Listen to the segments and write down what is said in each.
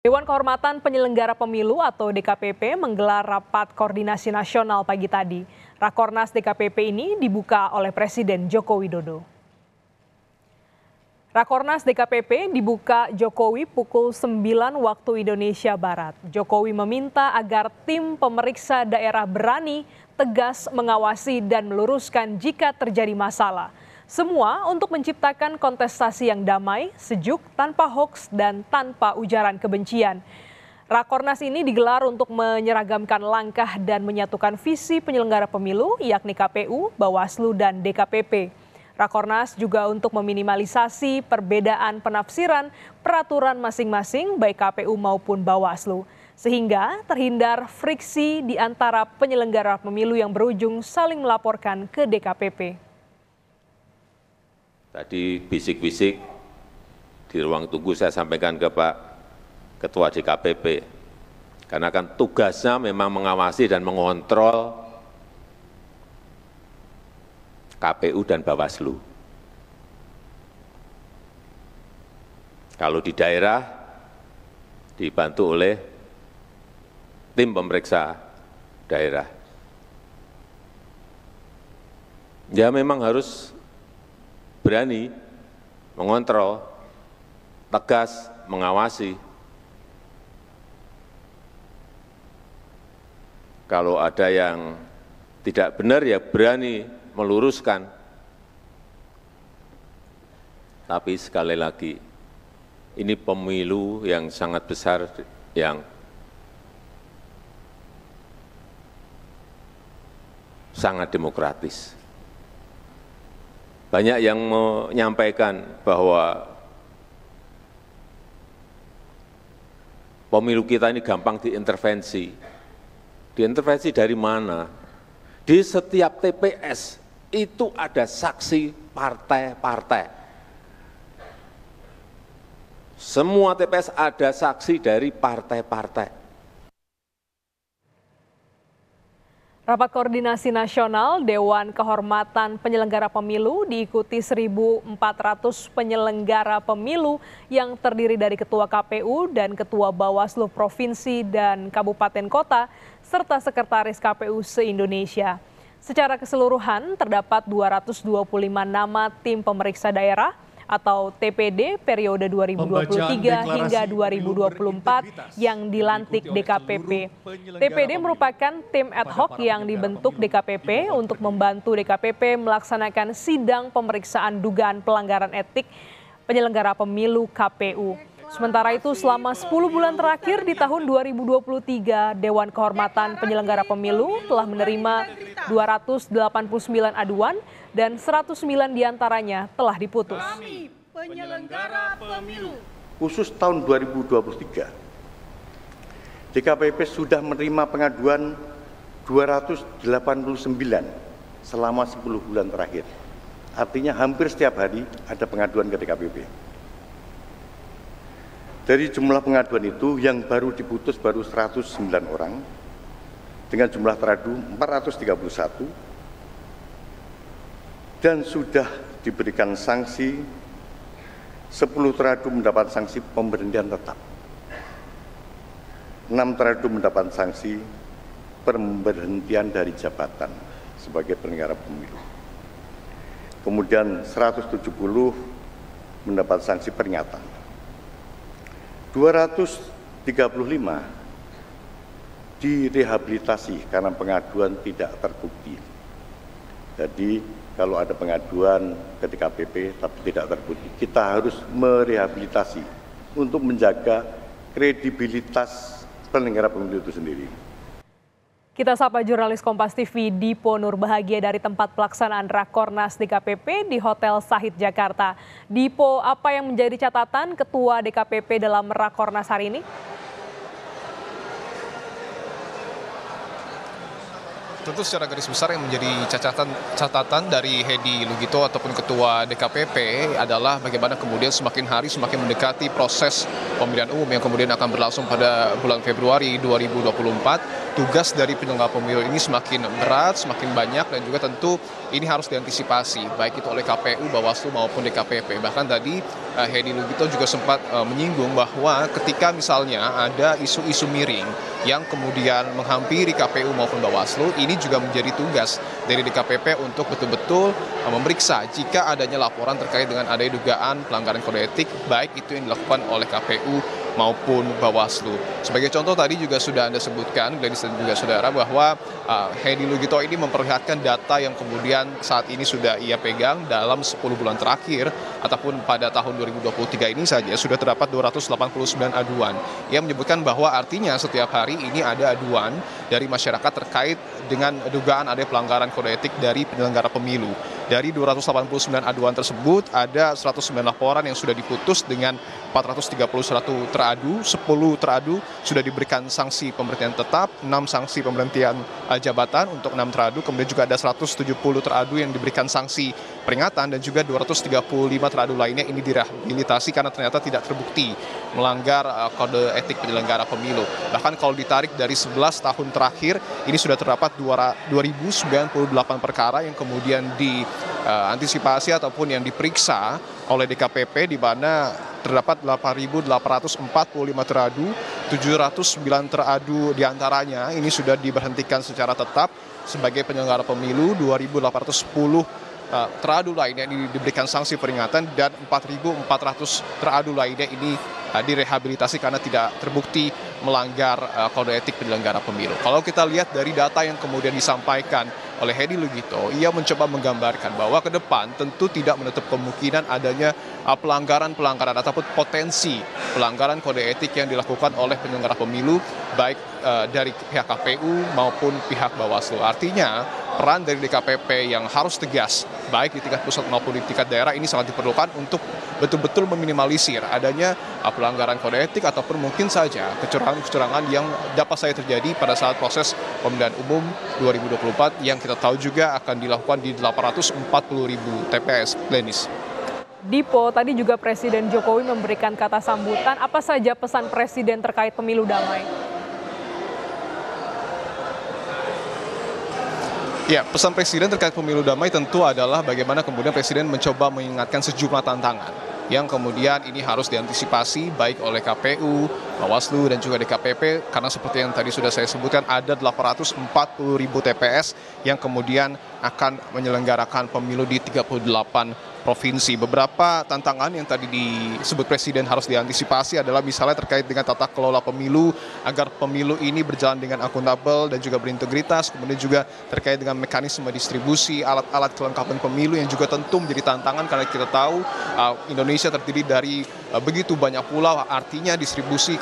Dewan Kehormatan Penyelenggara Pemilu atau DKPP menggelar rapat koordinasi nasional pagi tadi. Rakornas DKPP ini dibuka oleh Presiden Joko Widodo. Rakornas DKPP dibuka Jokowi pukul 9 waktu Indonesia Barat. Jokowi meminta agar tim pemeriksa daerah berani, tegas mengawasi dan meluruskan jika terjadi masalah. Semua untuk menciptakan kontestasi yang damai, sejuk, tanpa hoaks dan tanpa ujaran kebencian. Rakornas ini digelar untuk menyeragamkan langkah dan menyatukan visi penyelenggara pemilu, yakni KPU, Bawaslu, dan DKPP. Rakornas juga untuk meminimalisasi perbedaan penafsiran peraturan masing-masing, baik KPU maupun Bawaslu, sehingga terhindar friksi di antara penyelenggara pemilu yang berujung saling melaporkan ke DKPP. Tadi bisik-bisik di ruang tunggu saya sampaikan ke Pak Ketua DKPP, karena kan tugasnya memang mengawasi dan mengontrol KPU dan Bawaslu. Kalau di daerah dibantu oleh tim pemeriksa daerah. Ya memang harus berani mengontrol, tegas mengawasi. Kalau ada yang tidak benar ya berani meluruskan. Tapi sekali lagi, ini pemilu yang sangat besar yang sangat demokratis. Banyak yang menyampaikan bahwa pemilu kita ini gampang diintervensi. Diintervensi dari mana? Di setiap TPS itu ada saksi partai-partai. Semua TPS ada saksi dari partai-partai. Rapat Koordinasi Nasional Dewan Kehormatan Penyelenggara Pemilu diikuti 1.400 penyelenggara pemilu yang terdiri dari Ketua KPU dan Ketua Bawaslu Provinsi dan Kabupaten Kota, serta Sekretaris KPU se-Indonesia. Secara keseluruhan terdapat 225 nama tim pemeriksa daerah atau TPD periode 2023 hingga 2024 yang dilantik DKPP. TPD merupakan tim ad hoc yang dibentuk DKPP untuk membantu DKPP melaksanakan sidang pemeriksaan dugaan pelanggaran etik penyelenggara pemilu KPU. Sementara itu selama 10 bulan terakhir di tahun 2023, Dewan Kehormatan Penyelenggara Pemilu telah menerima 289 aduan dan 109 diantaranya telah diputus. Kami penyelenggara pemilu. Khusus tahun 2023, DKPP sudah menerima pengaduan 289 selama 10 bulan terakhir. Artinya hampir setiap hari ada pengaduan ke DKPP. Dari jumlah pengaduan itu yang baru diputus baru 109 orang dengan jumlah teradu 431 dan sudah diberikan sanksi 10 teradu mendapat sanksi pemberhentian tetap. 6 teradu mendapat sanksi pemberhentian dari jabatan sebagai penyelenggara pemilu. Kemudian 170 mendapat sanksi peringatan. 235 direhabilitasi karena pengaduan tidak terbukti. Jadi kalau ada pengaduan ke DKPP tapi tidak terbukti, kita harus merehabilitasi untuk menjaga kredibilitas penyelenggara pemilu itu sendiri. Kita sapa jurnalis Kompas TV Dipo Nurbahagia dari tempat pelaksanaan Rakornas DKPP di Hotel Sahid Jakarta. Dipo, apa yang menjadi catatan Ketua DKPP dalam Rakornas hari ini? Tentu secara garis besar yang menjadi catatan dari Hedi Lugito ataupun Ketua DKPP adalah bagaimana kemudian semakin hari semakin mendekati proses pemilihan umum yang kemudian akan berlangsung pada bulan Februari 2024. tugas dari penyelenggara pemilu ini semakin berat, semakin banyak, dan juga tentu ini harus diantisipasi, baik itu oleh KPU, Bawaslu maupun DKPP. Bahkan tadi Hedi Lugito juga sempat menyinggung bahwa ketika misalnya ada isu-isu miring yang kemudian menghampiri KPU maupun Bawaslu, ini juga menjadi tugas dari DKPP untuk betul-betul memeriksa jika adanya laporan terkait dengan adanya dugaan pelanggaran kode etik, baik itu yang dilakukan oleh KPU maupun Bawaslu. Sebagai contoh tadi juga sudah Anda sebutkan, Gladys dan juga saudara, bahwa Hedi Lugito ini memperlihatkan data yang kemudian saat ini sudah ia pegang dalam 10 bulan terakhir ataupun pada tahun 2023 ini saja sudah terdapat 289 aduan. Ia menyebutkan bahwa artinya setiap hari ini ada aduan dari masyarakat terkait dengan dugaan ada pelanggaran kode etik dari penyelenggara pemilu. Dari 289 aduan tersebut, ada 109 laporan yang sudah diputus dengan 431 teradu, 10 teradu sudah diberikan sanksi pemberhentian tetap, 6 sanksi pemberhentian jabatan untuk 6 teradu, kemudian juga ada 170 teradu yang diberikan sanksi peringatan, dan juga 235 teradu lainnya ini direhabilitasi karena ternyata tidak terbukti melanggar kode etik penyelenggara pemilu. Bahkan kalau ditarik dari 11 tahun terakhir, ini sudah terdapat 2098 perkara yang kemudian diantisipasi ataupun yang diperiksa oleh DKPP, di mana terdapat 8.845 teradu, 709 teradu diantaranya ini sudah diberhentikan secara tetap sebagai penyelenggara pemilu, 2.810 teradu lainnya ini diberikan sanksi peringatan, dan 4.400 teradu lainnya ini direhabilitasi karena tidak terbukti melanggar kode etik penyelenggara pemilu. Kalau kita lihat dari data yang kemudian disampaikan oleh Hedi Lugito, ia mencoba menggambarkan bahwa ke depan tentu tidak menutup kemungkinan adanya pelanggaran-pelanggaran ataupun potensi pelanggaran kode etik yang dilakukan oleh penyelenggara pemilu, baik dari pihak KPU maupun pihak Bawaslu. Artinya peran dari DKPP yang harus tegas, baik di tingkat pusat maupun di tingkat daerah, ini sangat diperlukan untuk betul-betul meminimalisir adanya pelanggaran kode etik ataupun mungkin saja kecurangan-kecurangan yang dapat saja terjadi pada saat proses pemilihan umum 2024 yang kita tahu juga akan dilakukan di 840.000 TPS. Glenis. Dipo, tadi juga Presiden Jokowi memberikan kata sambutan. Apa saja pesan Presiden terkait pemilu damai? Ya, pesan Presiden terkait pemilu damai tentu adalah bagaimana kemudian Presiden mencoba mengingatkan sejumlah tantangan yang kemudian ini harus diantisipasi baik oleh KPU, Bawaslu, dan juga DKPP, karena seperti yang tadi sudah saya sebutkan ada 840.000 TPS yang kemudian akan menyelenggarakan pemilu di 38 provinsi. Beberapa tantangan yang tadi disebut Presiden harus diantisipasi adalah misalnya terkait dengan tata kelola pemilu, agar pemilu ini berjalan dengan akuntabel dan juga berintegritas, kemudian juga terkait dengan mekanisme distribusi alat-alat kelengkapan pemilu yang juga tentu menjadi tantangan karena kita tahu Indonesia terdiri dari begitu banyak pulau, artinya distribusi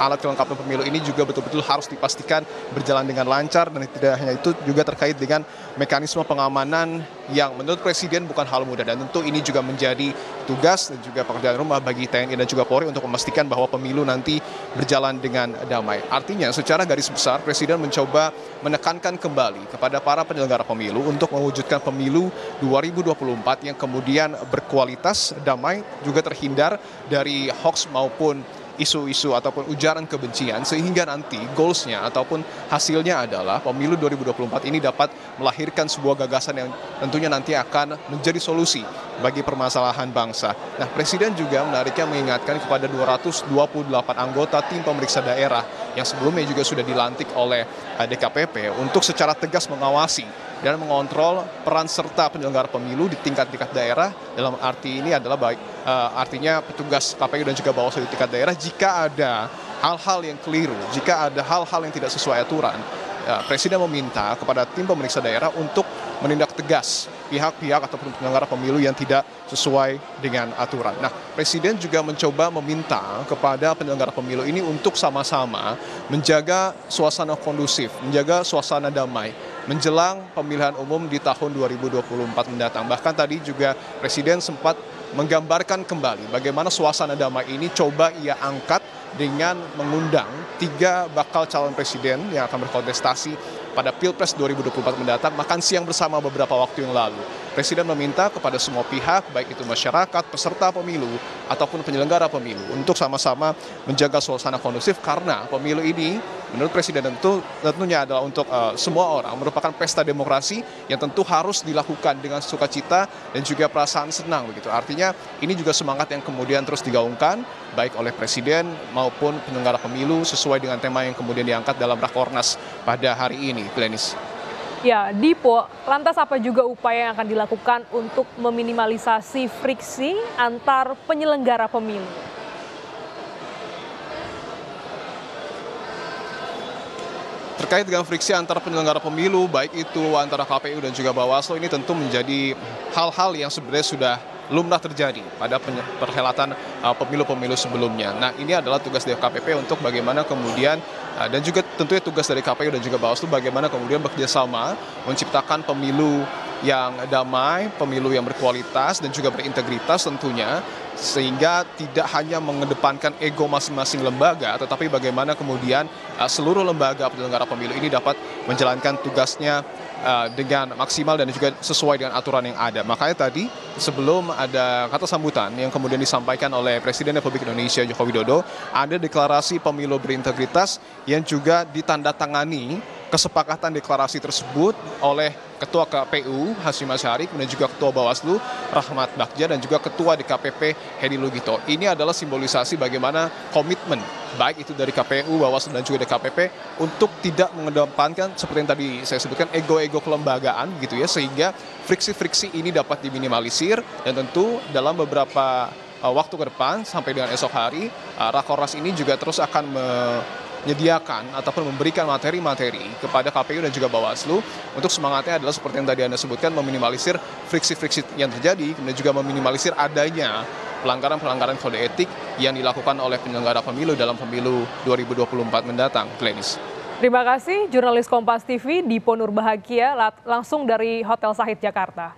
alat kelengkapan pemilu ini juga betul-betul harus dipastikan berjalan dengan lancar, dan tidak hanya itu juga terkait dengan mekanisme pengamanan yang menurut Presiden bukan hal mudah, dan tentu ini juga menjadi tugas dan juga pekerjaan rumah bagi TNI dan juga Polri untuk memastikan bahwa pemilu nanti berjalan dengan damai. Artinya secara garis besar Presiden mencoba menekankan kembali kepada para penyelenggara pemilu untuk mewujudkan pemilu 2024 yang kemudian berkualitas, damai, juga terhindar dari hoax maupun isu-isu ataupun ujaran kebencian, sehingga nanti goalsnya ataupun hasilnya adalah pemilu 2024 ini dapat melahirkan sebuah gagasan yang tentunya nanti akan menjadi solusi bagi permasalahan bangsa. Nah, Presiden juga menariknya mengingatkan kepada 228 anggota tim pemeriksa daerah yang sebelumnya juga sudah dilantik oleh DKPP untuk secara tegas mengawasi dan mengontrol peran serta penyelenggara pemilu di tingkat-tingkat daerah. Dalam arti ini adalah artinya petugas KPU dan juga Bawaslu di tingkat daerah, jika ada hal-hal yang keliru, jika ada hal-hal yang tidak sesuai aturan, Presiden meminta kepada tim pemeriksa daerah untuk menindak tegas pihak-pihak ataupun penyelenggara pemilu yang tidak sesuai dengan aturan. Nah, Presiden juga mencoba meminta kepada penyelenggara pemilu ini untuk sama-sama menjaga suasana kondusif, menjaga suasana damai menjelang pemilihan umum di tahun 2024 mendatang. Bahkan tadi juga Presiden sempat menggambarkan kembali bagaimana suasana damai ini coba ia angkat dengan mengundang 3 bakal calon presiden yang akan berkontestasi pada Pilpres 2024 mendatang makan siang bersama beberapa waktu yang lalu. Presiden meminta kepada semua pihak, baik itu masyarakat, peserta pemilu, ataupun penyelenggara pemilu, untuk sama-sama menjaga suasana kondusif karena pemilu ini menurut Presiden tentunya adalah untuk semua orang, merupakan pesta demokrasi yang tentu harus dilakukan dengan sukacita dan juga perasaan senang begitu. Artinya ini juga semangat yang kemudian terus digaungkan baik oleh Presiden maupun penyelenggara pemilu sesuai dengan tema yang kemudian diangkat dalam Rakornas pada hari ini, Glenis. Ya, Dipo, lantas apa juga upaya yang akan dilakukan untuk meminimalisasi friksi antar penyelenggara pemilu? Terkait dengan friksi antara penyelenggara pemilu, baik itu antara KPU dan juga Bawaslu, ini tentu menjadi hal-hal yang sebenarnya sudah lumrah terjadi pada perhelatan pemilu-pemilu sebelumnya. Nah, ini adalah tugas dari KPP untuk bagaimana kemudian dan juga tentunya tugas dari KPU dan juga Bawaslu bagaimana kemudian bekerjasama menciptakan pemilu yang damai, pemilu yang berkualitas dan juga berintegritas tentunya, sehingga tidak hanya mengedepankan ego masing-masing lembaga, tetapi bagaimana kemudian seluruh lembaga penyelenggara pemilu ini dapat menjalankan tugasnya dengan maksimal dan juga sesuai dengan aturan yang ada. Makanya tadi sebelum ada kata sambutan yang kemudian disampaikan oleh Presiden Republik Indonesia Joko Widodo, ada deklarasi pemilu berintegritas yang juga ditandatangani kesepakatan deklarasi tersebut oleh Ketua KPU Hasyim Asyari, kemudian juga Ketua Bawaslu Rahmat Bagja dan juga Ketua DKPP Hedi Lugito. Ini adalah simbolisasi bagaimana komitmen baik itu dari KPU, Bawaslu dan juga DKPP untuk tidak mengedepankan seperti yang tadi saya sebutkan ego-ego kelembagaan gitu ya, sehingga friksi-friksi ini dapat diminimalisir dan tentu dalam beberapa waktu ke depan sampai dengan esok hari Rakornas ini juga terus akan menyediakan ataupun memberikan materi-materi kepada KPU dan juga Bawaslu untuk semangatnya adalah seperti yang tadi Anda sebutkan, meminimalisir friksi-friksi yang terjadi, kemudian juga meminimalisir adanya pelanggaran-pelanggaran kode etik yang dilakukan oleh penyelenggara pemilu dalam pemilu 2024 mendatang. Glenis. Terima kasih jurnalis Kompas TV Dipo Nurbahagia langsung dari Hotel Sahid Jakarta.